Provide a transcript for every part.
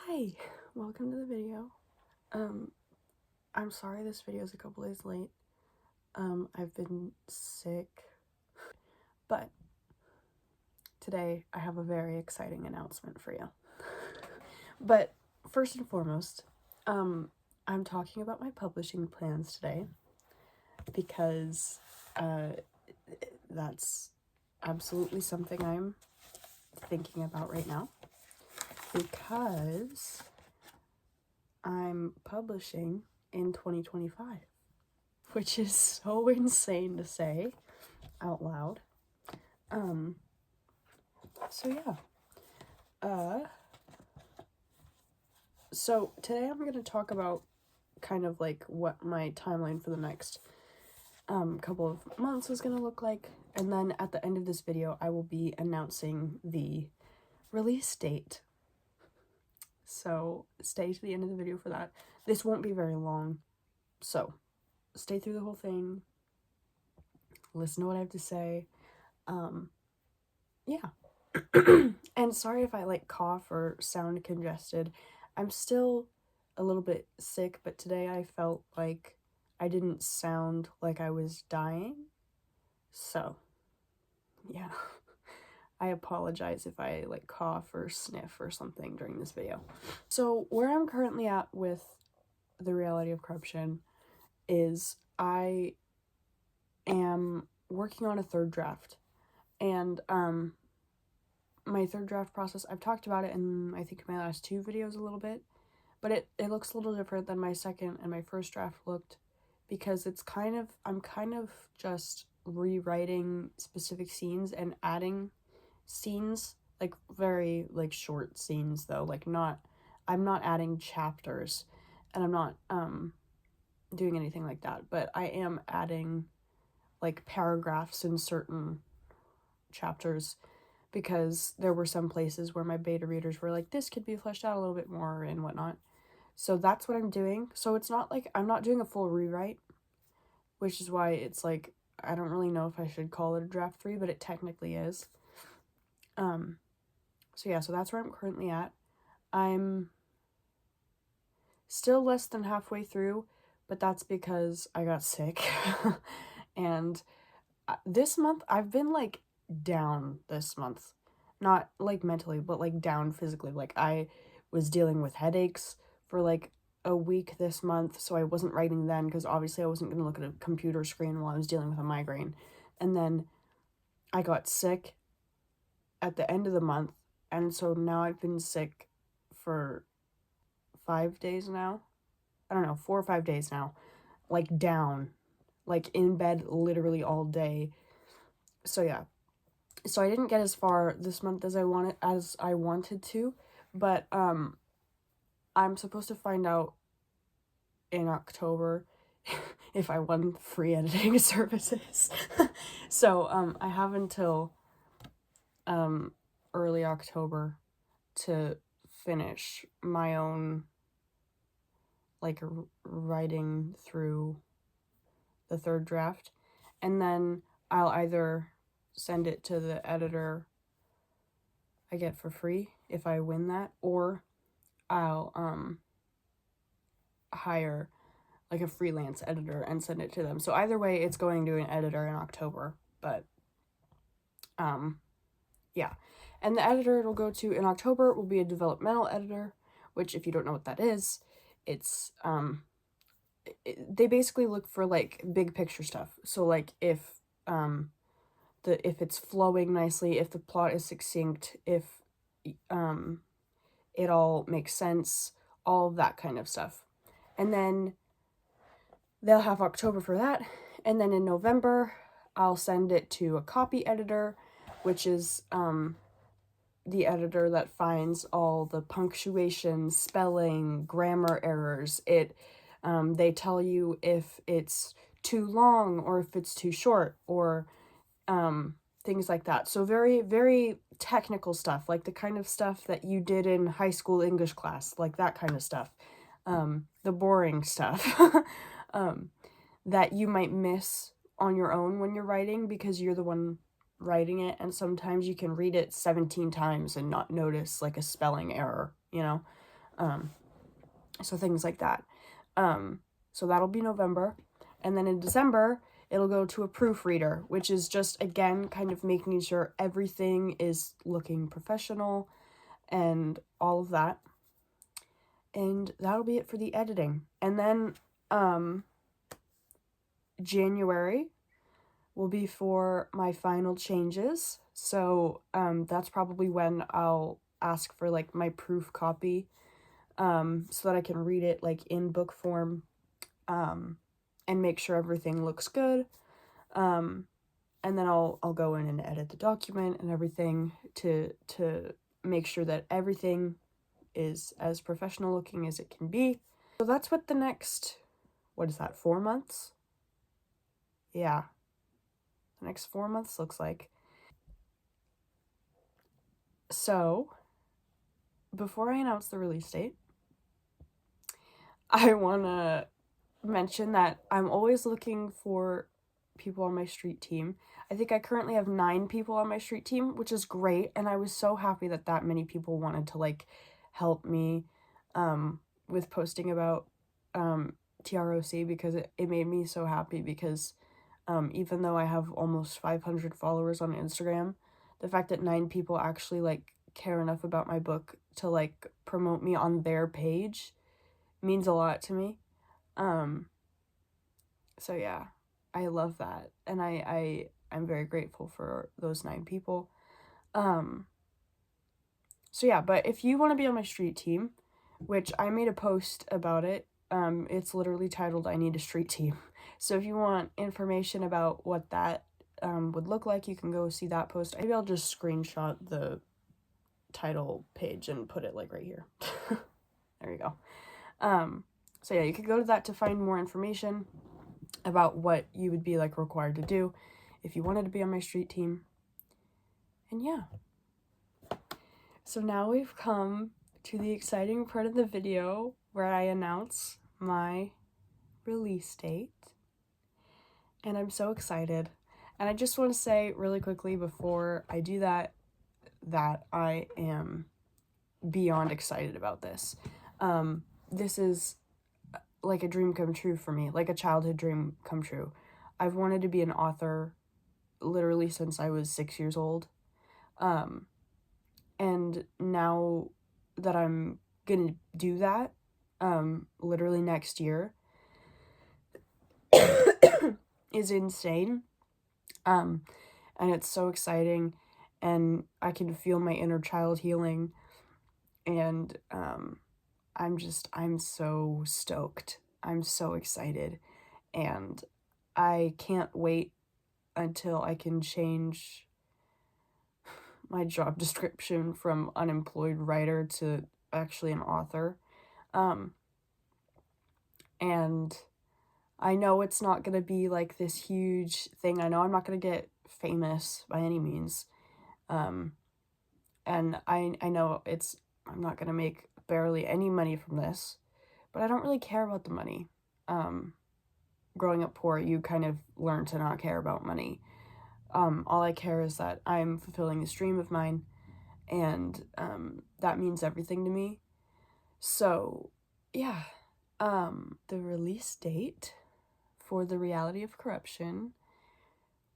Hi, welcome to the video. I'm sorry this video is a couple days late. I've been sick, but today I have a very exciting announcement for you. But first and foremost, I'm talking about my publishing plans today because that's absolutely something I'm thinking about right now, because I'm publishing in 2025, which is so insane to say out loud. So yeah. So today I'm going to talk about kind of like what my timeline for the next couple of months is going to look like, and then at the end of this video I will be announcing the release date. So stay to the end of the video for that. This won't be very long, so stay through the whole thing, listen to what I have to say. Yeah. And sorry if I like cough or sound congested. I'm still a little bit sick, but today I felt like I didn't sound like I was dying. So, yeah. I apologize if I like cough or sniff or something during this video. So, where I'm currently at with the reality of corruption is I am working on a third draft. And my third draft process, I've talked about it in I think my last two videos a little bit, but it looks a little different than my second and my first draft looked, because I'm kind of just rewriting specific scenes and adding scenes, like very like short scenes though, like I'm not adding chapters, and I'm not doing anything like that, but I am adding like paragraphs in certain chapters, because there were some places where my beta readers were like, this could be fleshed out a little bit more and whatnot. So that's what I'm doing. So it's not like I'm not doing a full rewrite, which is why it's like, I don't really know if I should call it a draft 3, but it technically is. So yeah, so that's where I'm currently at. I'm still less than halfway through, but that's because I got sick. And this month I've been like down this month. Not like mentally, but like down physically. Like I was dealing with headaches for like a week this month, so I wasn't writing then because obviously I wasn't going to look at a computer screen while I was dealing with a migraine. And then I got sick at the end of the month, and so now I've been sick for 5 days now. I don't know, 4 or 5 days now. Like down, like in bed literally all day. So yeah. So I didn't get as far this month as I wanted to, but I'm supposed to find out in October if I won free editing services. So I have until early October to finish my own like writing through the third draft, and then I'll either send it to the editor I get for free if I win that, or I'll hire like a freelance editor and send it to them. So either way, it's going to an editor in October. But yeah. And the editor it'll go to in October will be a developmental editor, which if you don't know what that is, it's they basically look for like big picture stuff. So like if it's flowing nicely, if the plot is succinct, if it all makes sense, all of that kind of stuff. And then they'll have October for that. And then in November, I'll send it to a copy editor, which is the editor that finds all the punctuation, spelling, grammar errors. They tell you if it's too long or if it's too short, or things like that. So very, very technical stuff, like the kind of stuff that you did in high school English class, like that kind of stuff. The boring stuff that you might miss on your own when you're writing because you're the one writing it, and sometimes you can read it 17 times and not notice like a spelling error, you know? So things like that. So that'll be November. And then in December, it'll go to a proofreader, which is just, again, kind of making sure everything is looking professional and all of that. And that'll be it for the editing. And then January will be for my final changes. So that's probably when I'll ask for like my proof copy, so that I can read it like in book form, and make sure everything looks good. And then I'll go in and edit the document and everything to make sure that everything is as professional looking as it can be. So that's what the next, 4 months? Yeah, the next 4 months looks like. So, before I announce the release date, I want to mention that I'm always looking for people on my street team. I think I currently have 9 people on my street team, which is great, and I was so happy that that many people wanted to like help me with posting about TRoC, because it made me so happy, because even though I have almost 500 followers on Instagram, the fact that 9 people actually like care enough about my book to like promote me on their page means a lot to me. So yeah, I love that, and I'm very grateful for those 9 people. So yeah, but if you want to be on my street team, which I made a post about it, it's literally titled "I Need a Street Team." So if you want information about what that would look like, you can go see that post. Maybe I'll just screenshot the title page and put it like right here. There you go. So yeah, you could go to that to find more information about what you would be like required to do if you wanted to be on my street team. And yeah. So now we've come to the exciting part of the video where I announce my release date. And I'm so excited. And I just want to say really quickly before I do that, that I am beyond excited about this. This is like a dream come true for me, like a childhood dream come true. I've wanted to be an author literally since I was 6 years old. And now that I'm gonna do that, literally next year, is insane. And it's so exciting, and I can feel my inner child healing, and I'm so stoked. I'm so excited, and I can't wait until I can change my job description from unemployed writer to actually an author. And I know it's not going to be like this huge thing. I know I'm not going to get famous by any means. And I know I'm not going to make barely any money from this, but I don't really care about the money. Growing up poor, you kind of learn to not care about money. All I care is that I'm fulfilling this dream of mine, and that means everything to me. So, yeah, the release date for The Reality of Corruption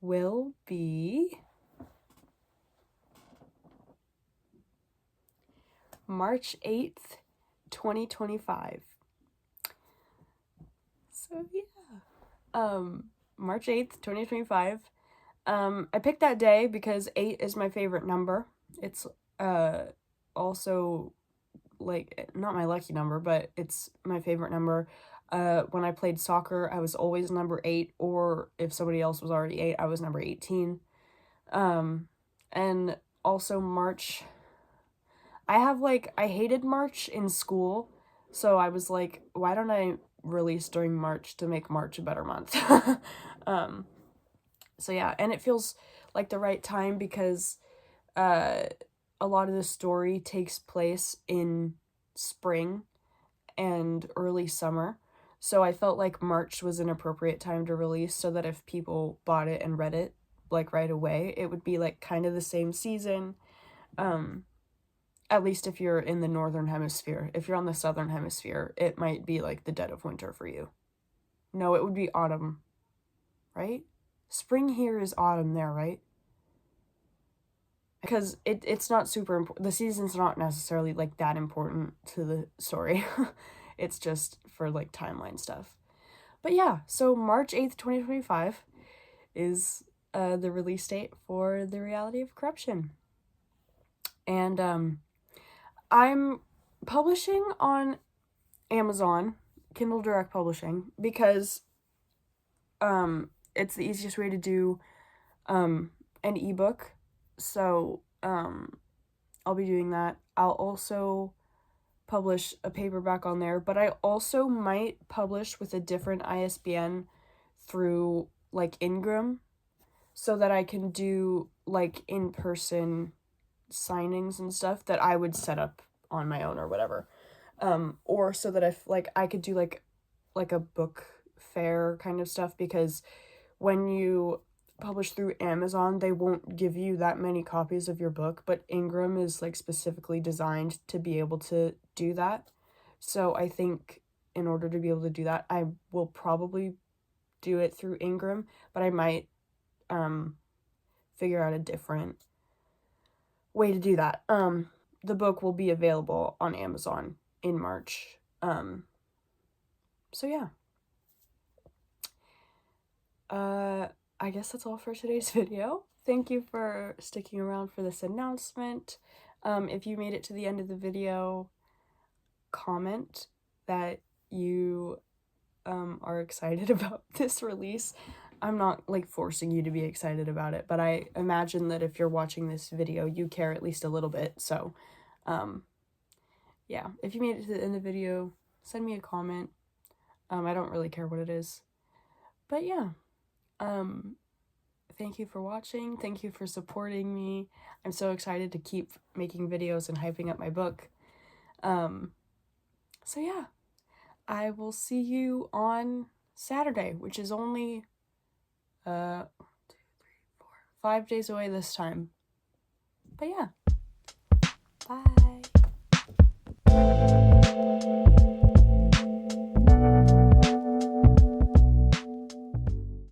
will be March 8th, 2025. So, yeah. March 8th, 2025. I picked that day because 8 is my favorite number. It's also like not my lucky number, but it's my favorite number. When I played soccer, I was always number 8, or if somebody else was already 8, I was number 18. And also March, I hated March in school, so I was like, why don't I release during March to make March a better month? So yeah, and it feels like the right time because a lot of the story takes place in spring and early summer. So I felt like March was an appropriate time to release, so that if people bought it and read it like right away, it would be like kind of the same season. At least if you're in the northern hemisphere. If you're on the southern hemisphere, it might be like the dead of winter for you. No, it would be autumn, right? Spring here is autumn there, right? Because it's not super important. The season's not necessarily like that important to the story. It's just for like timeline stuff. But yeah, so March 8th, 2025 is the release date for The Reality of Corruption. And I'm publishing on Amazon, Kindle Direct Publishing, because it's the easiest way to do an ebook. So I'll be doing that. I'll also publish a paperback on there, but I also might publish with a different ISBN through like Ingram, so that I can do like in-person signings and stuff that I would set up on my own or whatever. Or so that if like I could do like a book fair kind of stuff, because when you publish through Amazon, they won't give you that many copies of your book, but Ingram is like specifically designed to be able to do that. So I think in order to be able to do that, I will probably do it through Ingram, but I might figure out a different way to do that. The book will be available on Amazon in March. So yeah. I guess that's all for today's video. Thank you for sticking around for this announcement. If you made it to the end of the video, comment that you are excited about this release. I'm not like forcing you to be excited about it, but I imagine that if you're watching this video, you care at least a little bit. So, yeah, if you made it to the end of the video, send me a comment. I don't really care what it is, but yeah, thank you for watching. Thank you for supporting me. I'm so excited to keep making videos and hyping up my book. So yeah, I will see you on Saturday, which is only 1, 2, 3, 4, 5 days away this time. But yeah, bye.